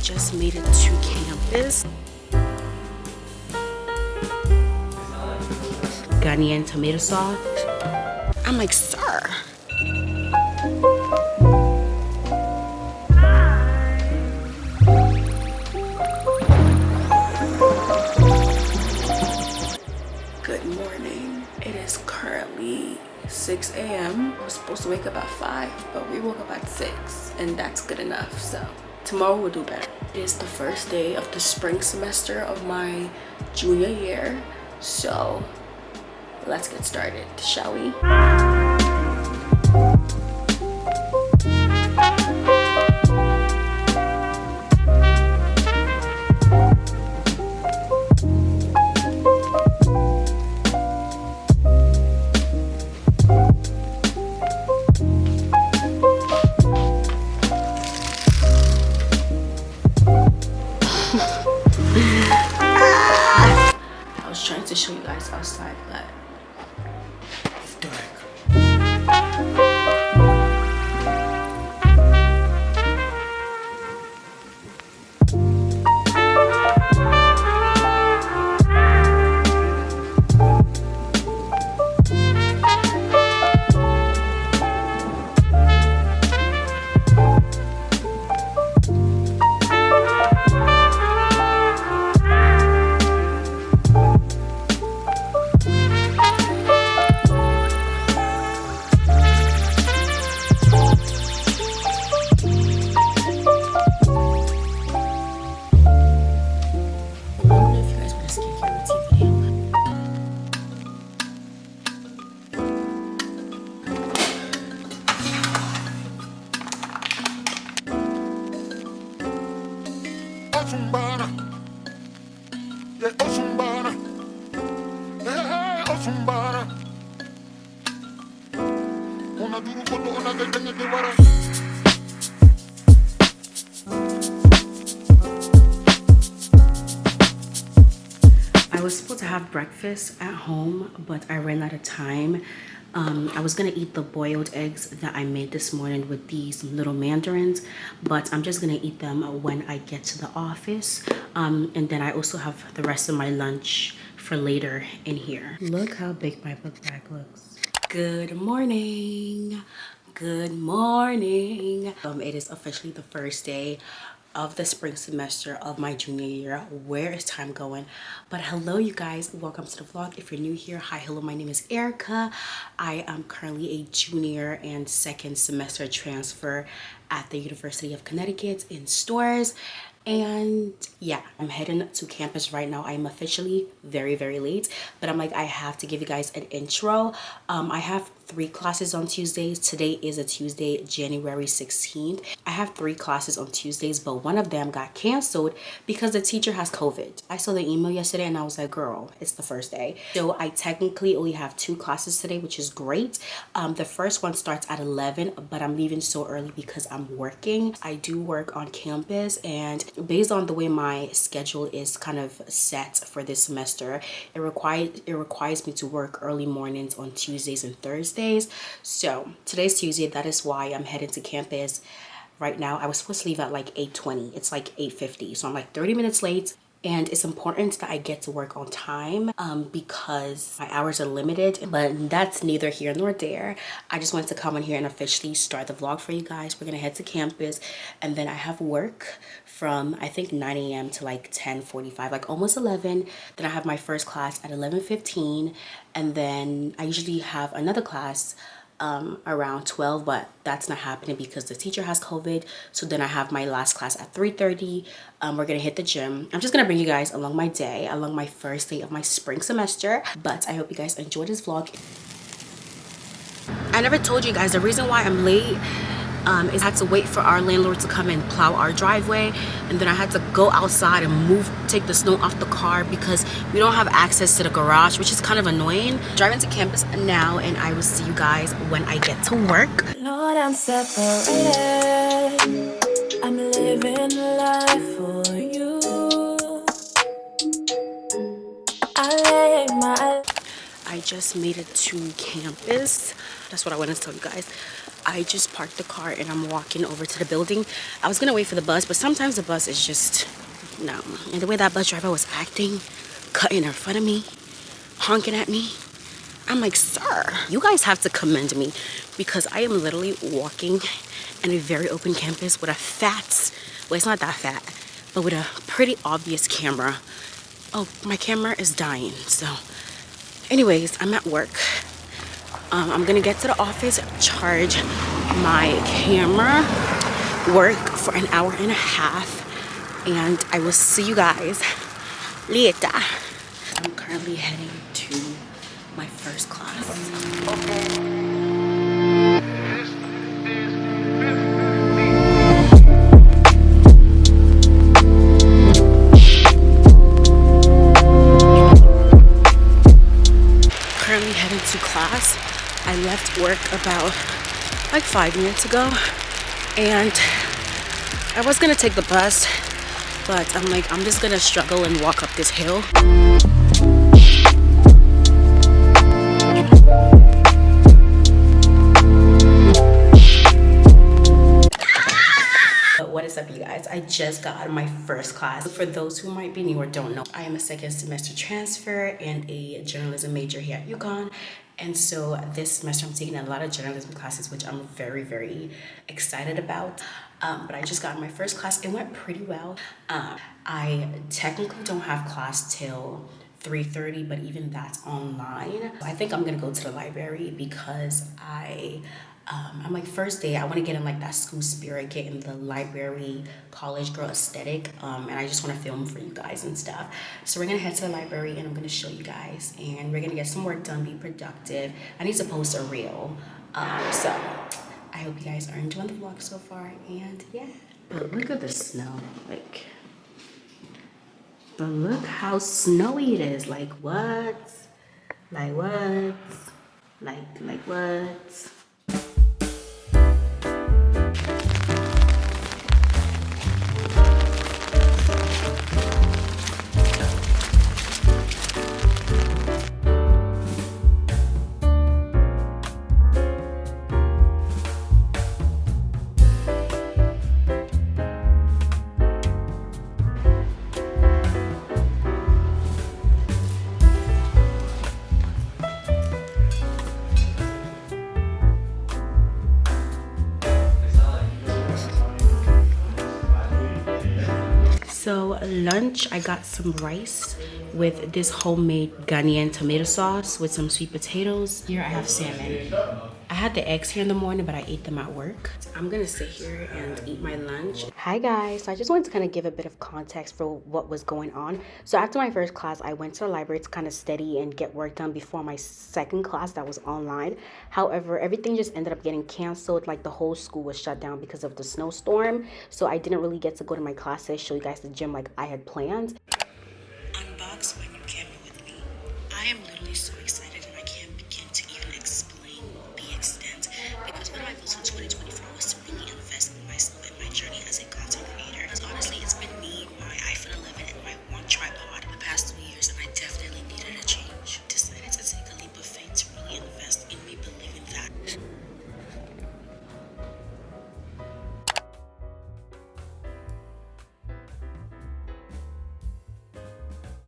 just made it to campus. Ghanaian tomato sauce. I'm like, sir. Good morning. It is currently 6 a.m. I was supposed to wake up at 5, but we woke up at 6, and that's good enough. So tomorrow we'll do better. It is the first day of the spring semester of my junior year, so let's get started, shall we? I was trying to show you guys outside, but it's dark. I was supposed to have breakfast at home, but I ran out of time. I was gonna eat the boiled eggs that I made this morning with these little mandarins, but I'm just gonna eat them when I get to the office. And then I also have the rest of my lunch for later in here. Look how big my book bag looks. Good morning. Good morning. It is officially the first day of the spring semester of my junior year. Where is time going? But hello you guys, welcome to the vlog. If you're new here, hi, hello, my name is Erica. I am currently a junior and second semester transfer at the University of Connecticut in stores. And yeah, I'm heading to campus right now. I'm officially very late, but I'm like, I have to give you guys an intro. I have 3 classes on Tuesdays. Today is a Tuesday, January 16th. I have 3 classes on Tuesdays, but one of them got canceled because the teacher has COVID. I saw the email yesterday and I was like, girl, it's the first day. So I technically only have 2 classes today, which is great. The first one starts at 11, but I'm leaving so early because I'm working. I do work on campus, and based on the way my schedule is kind of set for this semester, it requires me to work early mornings on Tuesdays and Thursdays. So today's Tuesday, that is why I'm heading to campus right now. I was supposed to leave at like 8:20. It's like 8:50, so I'm like 30 minutes late. And it's important that I get to work on time because my hours are limited, but that's neither here nor there. I just wanted to come in here and officially start the vlog for you guys. We're gonna head to campus, and then I have work from I think 9 a.m. to like 10:45, like almost 11. Then I have my first class at 11:15, and then I usually have another class around 12, but that's not happening because the teacher has COVID. So then I have my last class at 3:30. We're gonna hit the gym. I'm just gonna bring you guys along my day, along my first day of my spring semester. But I hope you guys enjoy this vlog. I never told you guys the reason why I'm late is I had to wait for our landlord to come and plow our driveway, and then I had to go outside and take the snow off the car because we don't have access to the garage, which is kind of annoying. Driving to campus now, and I will see you guys when I get to work. Lord, I'm separated. I'm living life for you. I just made it to campus. That's what I wanted to tell you guys. I just parked the car and I'm walking over to the building. I was gonna wait for the bus, but sometimes the bus is just, no. And the way that bus driver was acting, cutting in front of me, honking at me, I'm like, sir, you guys have to commend me because I am literally walking in a very open campus with a fat, well, it's not that fat, but with a pretty obvious camera. Oh, my camera is dying. So anyways, I'm at work. I'm gonna get to the office, charge my camera, work for an hour and a half, and I will see you guys later. I'm currently heading to my first class. Currently heading to class. I left work about like 5 minutes ago, and I was gonna take the bus, but I'm like, I'm just gonna struggle and walk up this hill. What is up, you guys? I just got out of my first class. For those who might be new or don't know, I am a second semester transfer and a journalism major here at UConn. And so this semester I'm taking a lot of journalism classes, which I'm very, very excited about. But I just got in my first class. It went pretty well. I technically don't have class till 3:30, but even that's online. I think I'm gonna go to the library because I'm like, first day, I want to get in like that school spirit, get in the library, college girl aesthetic, and I just want to film for you guys and stuff. So we're gonna head to the library and I'm gonna show you guys, and we're gonna get some work done, be productive. I need to post a reel, so I hope you guys are enjoying the vlog so far, and yeah. But look at the snow, but look how snowy it is. Like what? Like what? Like what? So lunch, I got some rice with this homemade Ghanaian tomato sauce with some sweet potatoes. Here I have salmon. I had the eggs here in the morning, but I ate them at work. I'm gonna sit here and eat my lunch. Hi guys, so I just wanted to kind of give a bit of context for what was going on. So after my first class, I went to the library to kind of study and get work done before my second class that was online. However, everything just ended up getting canceled. Like the whole school was shut down because of the snowstorm. So I didn't really get to go to my classes, show you guys the gym like I had planned.